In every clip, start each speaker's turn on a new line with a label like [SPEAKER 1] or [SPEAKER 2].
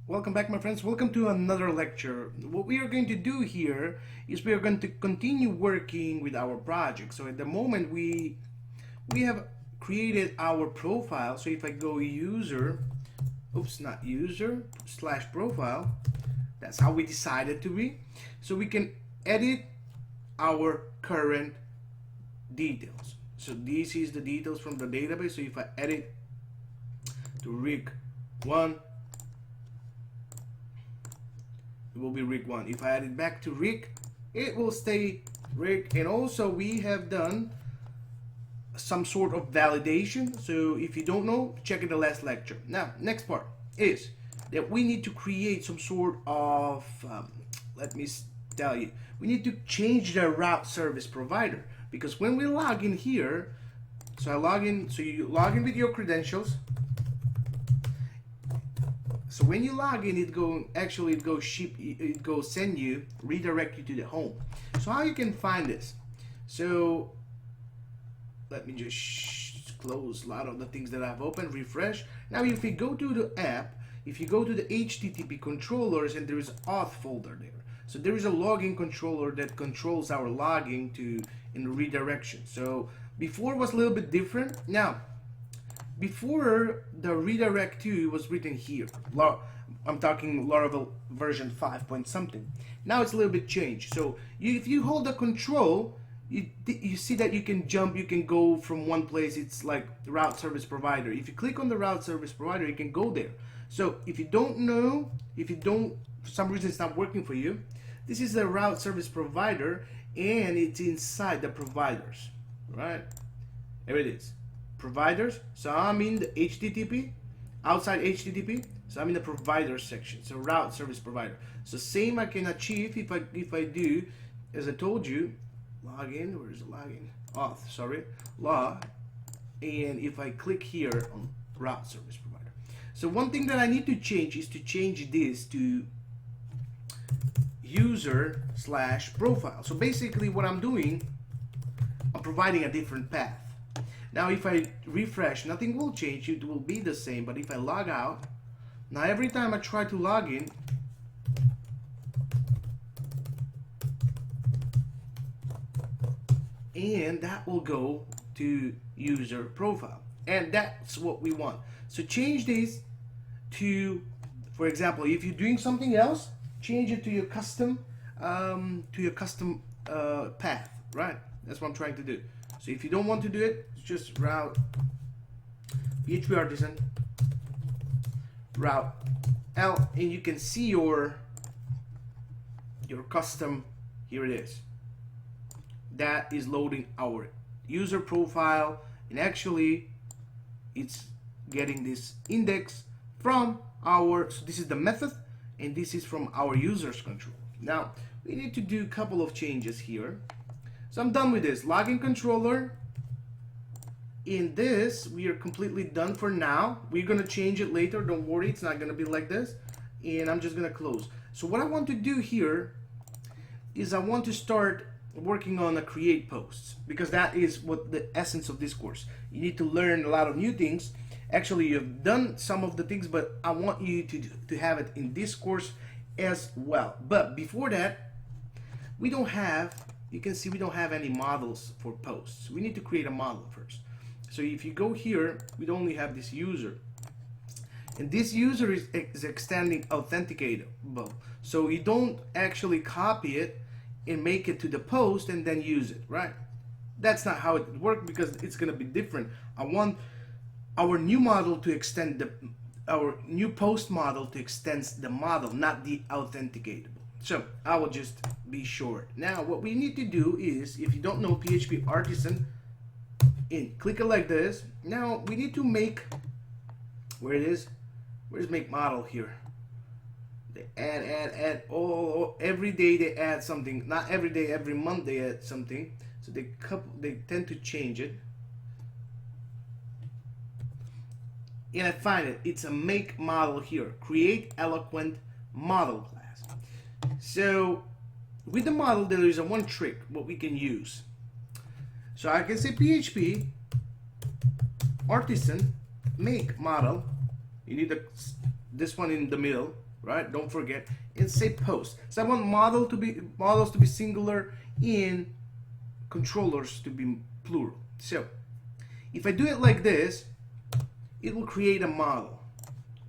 [SPEAKER 1] Welcome back, my friends. Welcome to another lecture. What we are going to do here is we are going to continue working with our project. So at the moment we have created our profile. So if I go user, not user / profile, that's how we decided to be. So we can edit our current details. So this is the details from the database. So if I edit to Rick 1, it will be Rick 1. If I add it back to Rick, it will stay Rick. And also we have done some sort of validation. So if you don't know, check in the last lecture. Now, next part is that we need to create some sort of, let me tell you, we need to change the route service provider. Because when we log in here, so I log in, so you log in with your credentials. So when you log in, it goes send you, redirect you to the home. So how you can find this? So let me just close a lot of the things that I've opened, refresh. Now if you go to the app, if you go to the HTTP controllers, and there is auth folder there. So there is a login controller that controls our logging to in redirection. So before it was a little bit different. Now, before the redirect to was written here. I'm talking Laravel version 5 point something. Now it's a little bit changed. So if you hold the control, you see that you can jump, you can go from one place. It's like the route service provider. If you click on the route service provider, you can go there. So if you don't know, for some reason it's not working for you, this is the route service provider, and it's inside the providers, right? There it is. Providers. So I'm in the HTTP, outside HTTP. So I'm in the provider section. So route service provider. So same I can achieve if I do, as I told you, login. Where is the login? Auth. Sorry, log. And if I click here on route service provider. So one thing that I need to change is to change this to user / profile. So basically what I'm doing, I'm providing a different path. Now if I refresh, nothing will change, it will be the same. But if I log out, now every time I try to log in, and that will go to user profile. And that's what we want. So change this to, for example, if you're doing something else, change it to your custom path, right? That's what I'm trying to do. So if you don't want to do it, it's just route PHP artisan route L, and you can see your custom. Here it is. That is loading our user profile, and actually it's getting this index from our, so this is the method, and this is from our users control. Now we need to do a couple of changes here. So I'm done with this login controller. In this, we are completely done for now. We're gonna change it later. Don't worry, it's not gonna be like this. And I'm just gonna close. So what I want to do here is I want to start working on a create posts, because that is what the essence of this course. You need to learn a lot of new things. Actually, you've done some of the things, but I want you to have it in this course as well. But before that, we don't have, you can see we don't have any models for posts. We need to create a model first. So if you go here, we only have this user. And this user is extending authenticatable. So you don't actually copy it and make it to the post and then use it, right? That's not how it would work, because it's gonna be different. I want our new model to extend our new post model to extend the model, not the authenticatable. So I will just be short. Now what we need to do is, if you don't know PHP artisan, and click it like this. Now we need to make, where it is, where's make model here? They add every day they add something. Not every day, every month they add something. So they tend to change it. And I find it, it's a make model here. Create eloquent model class. So with the model, there is a one trick what we can use. So I can say PHP artisan make model. You need this one in the middle, right? Don't forget, and say post. So I want models to be singular and controllers to be plural. So if I do it like this, it will create a model,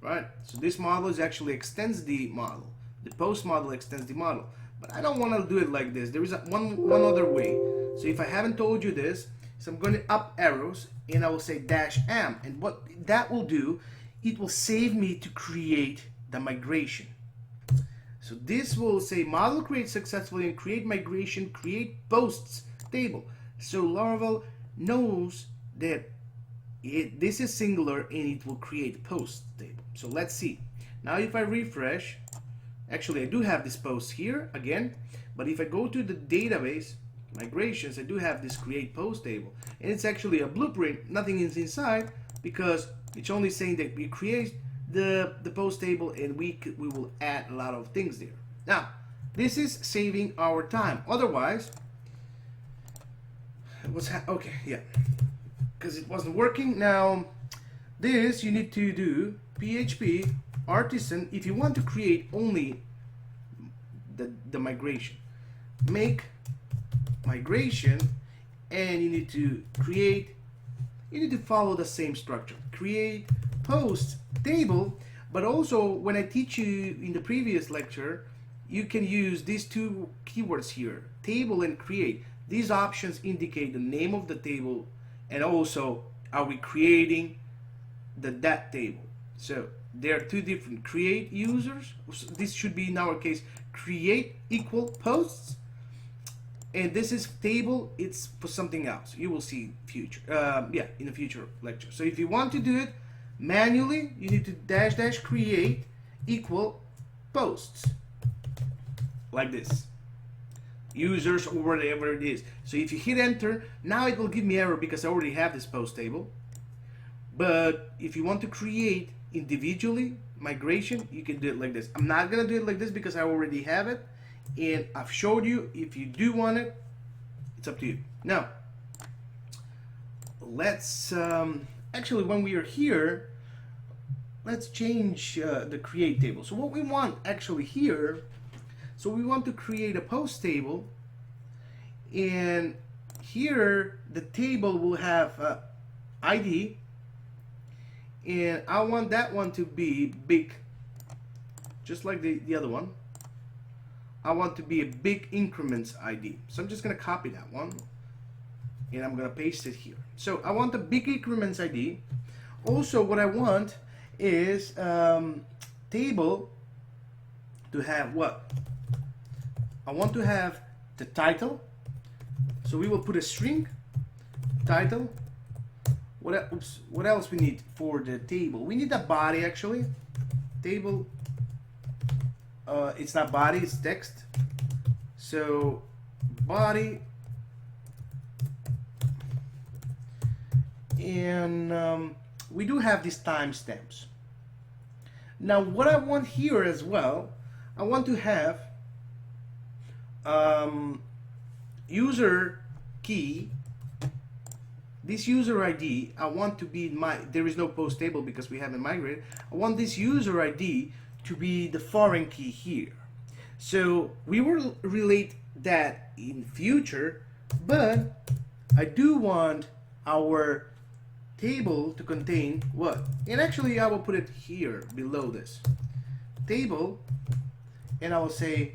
[SPEAKER 1] right? So this model is actually extends the model. The post model extends the model. But I don't want to do it like this. There is one other way. So if I haven't told you this, so I'm going to up arrows and I will say -m. And what that will do, it will save me to create the migration. So this will say model create successfully and create migration, create posts table. So Laravel knows that this is singular and it will create post table. So let's see. Now if I refresh, actually I do have this post here again, but if I go to the database migrations, I do have this create post table, and it's actually a blueprint. Nothing is inside because it's only saying that we create the post table and we will add a lot of things there. Now this is saving our time. Otherwise, okay, yeah, because it wasn't working. Now this you need to do PHP artisan if you want to create only the migration. Make migration, and you need to create, you need to follow the same structure. Create post table, but also when I teach you in the previous lecture, you can use these two keywords here, table and create. These options indicate the name of the table and also are we creating that table. So there are two different create users. This should be in our case create equal posts, and this is table, it's for something else. You will see future in the future lecture. So if you want to do it manually, you need to -- create equal posts like this, users or whatever it is. So if you hit enter, now it will give me error because I already have this post table. But if you want to create individually migration, you can do it like this. I'm not gonna do it like this because I already have it, and I've showed you. If you do want it, it's up to you. Now let's actually, when we are here, let's change the create table. So what we want actually here, so we want to create a post table, and here the table will have ID, and I want that one to be big, just like the other one. I want to be a big increments ID. So I'm just gonna copy that one and I'm gonna paste it here. So I want the big increments ID. Also what I want is table to have what? I want to have the title. So we will put a string title. What else we need for the table? We need a body actually. Table, it's not body, it's text. So body, and we do have these timestamps. Now what I want here as well, I want to have user key. This user ID, I want to be there is no post table because we haven't migrated. I want this user ID to be the foreign key here. So we will relate that in future, but I do want our table to contain what? And actually I will put it here below this. Table, and I will say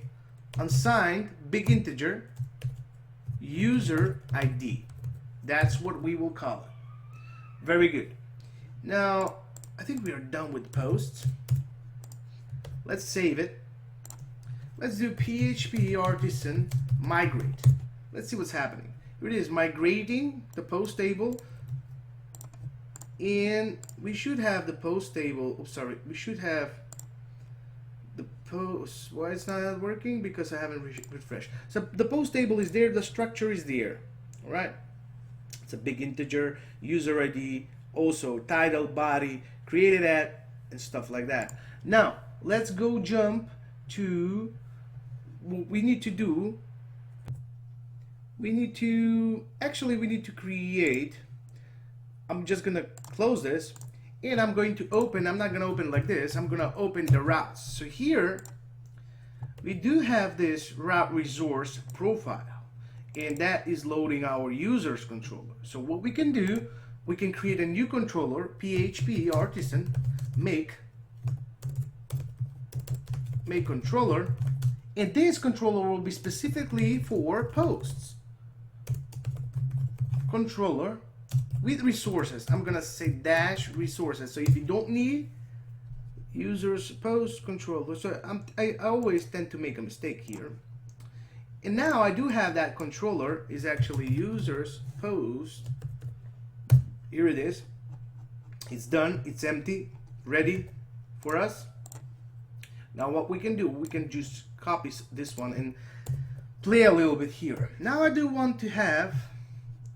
[SPEAKER 1] unsigned big integer user ID. That's what we will call it. Very good. Now, I think we are done with posts. Let's save it. Let's do PHP artisan migrate. Let's see what's happening. Here it is, migrating the post table. And we should have the post table. Oh, sorry, we should have the post. Why it's not working? Because I haven't refreshed. So the post table is there, the structure is there. All right. It's a big integer, user ID, also title, body, created at, and stuff like that. Now, let's go jump to what we need to do. We need to create, I'm just gonna close this, And I'm going to open, I'm not going to open like this, I'm going to open the routes. So here we do have this route resource profile, and that is loading our users controller. So what we can do, we can create a new controller, PHP artisan make controller, and this controller will be specifically for posts. Controller with resources. I'm gonna say dash resources. So if you don't need users post controller, so I always tend to make a mistake here. And now I do have that controller is actually users post. Here it is. It's done. It's empty, ready for us. Now what we can do, we can just copy this one and play a little bit here. Now I do want to have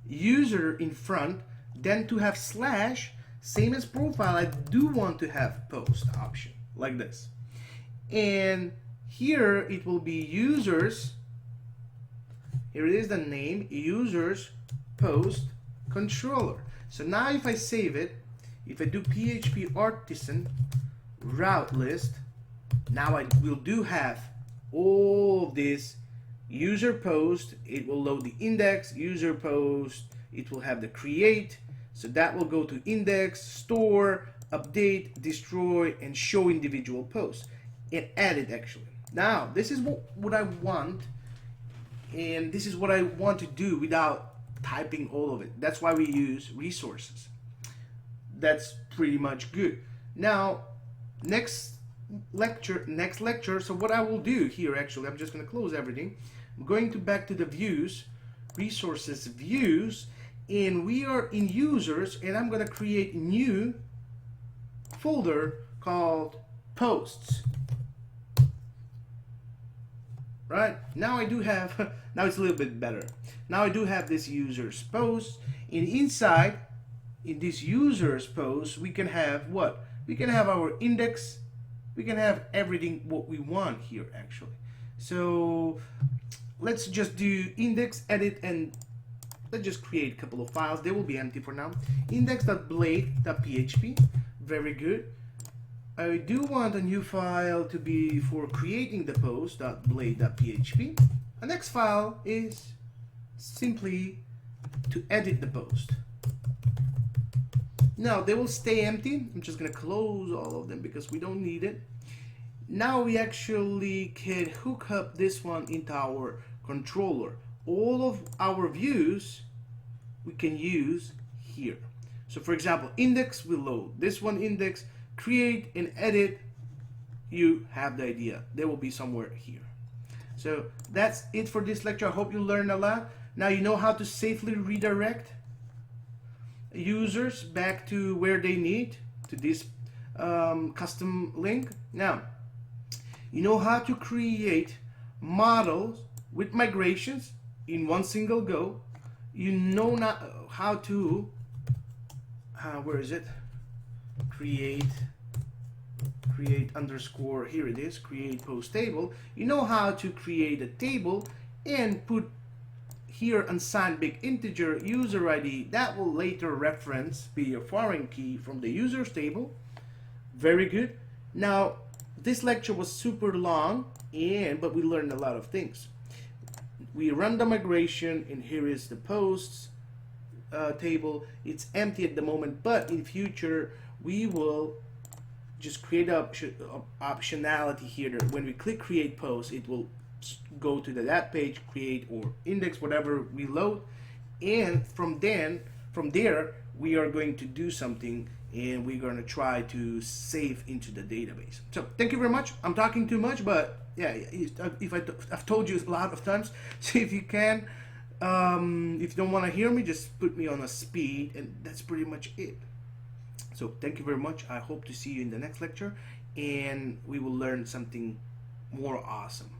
[SPEAKER 1] user in front, then to have slash, same as profile, I do want to have post option like this. And here it will be users, here it is the name, users post controller. So now if I save it, if I do PHP artisan route list, now I will do have all of this user post. It will load the index, user post, it will have the create, so that will go to index, store, update, destroy, and show individual posts, and edit actually. Now this is what I want, and this is what I want to do without typing all of it. That's why we use resources. That's pretty much good. Now next lecture, so what I will do here, actually I'm just going to close everything. I'm going to back to the views, resources, views, and we are in users, and I'm going to create a new folder called posts. Right now I do have now it's a little bit better. Now I do have this users post, and inside in this users post we can have what? We can have our index, we can have everything what we want here actually. So let's just do index, edit, and let's just create a couple of files. They will be empty for now. Index.blade.php, very good. I do want a new file to be for creating the post.blade.php. The next file is simply to edit the post. Now they will stay empty. I'm just going to close all of them because we don't need it. Now we actually can hook up this one into our controller. All of our views we can use here. So for example, index will load. This one index, create and edit, you have the idea. They will be somewhere here. So that's it for this lecture. I hope you learned a lot. Now you know how to safely redirect users back to where they need, to this custom link. Now you know how to create models with migrations in one single go. You know not how to where is it, create underscore, here it is, create post table. You know how to create a table and put here unsigned big integer user ID that will later reference be a foreign key from the users table. Very good. Now this lecture was super long, but we learned a lot of things. We run the migration, and here is the posts table. It's empty at the moment, but in future we will just create optionality here that when we click create post, it will go to that page, create or index whatever we load, and from there we are going to do something, and we're going to try to save into the database. So thank you very much. I'm talking too much, but yeah, I've told you a lot of times. So if you can, if you don't want to hear me, just put me on a speed, and that's pretty much it. So thank you very much. I hope to see you in the next lecture, and we will learn something more awesome.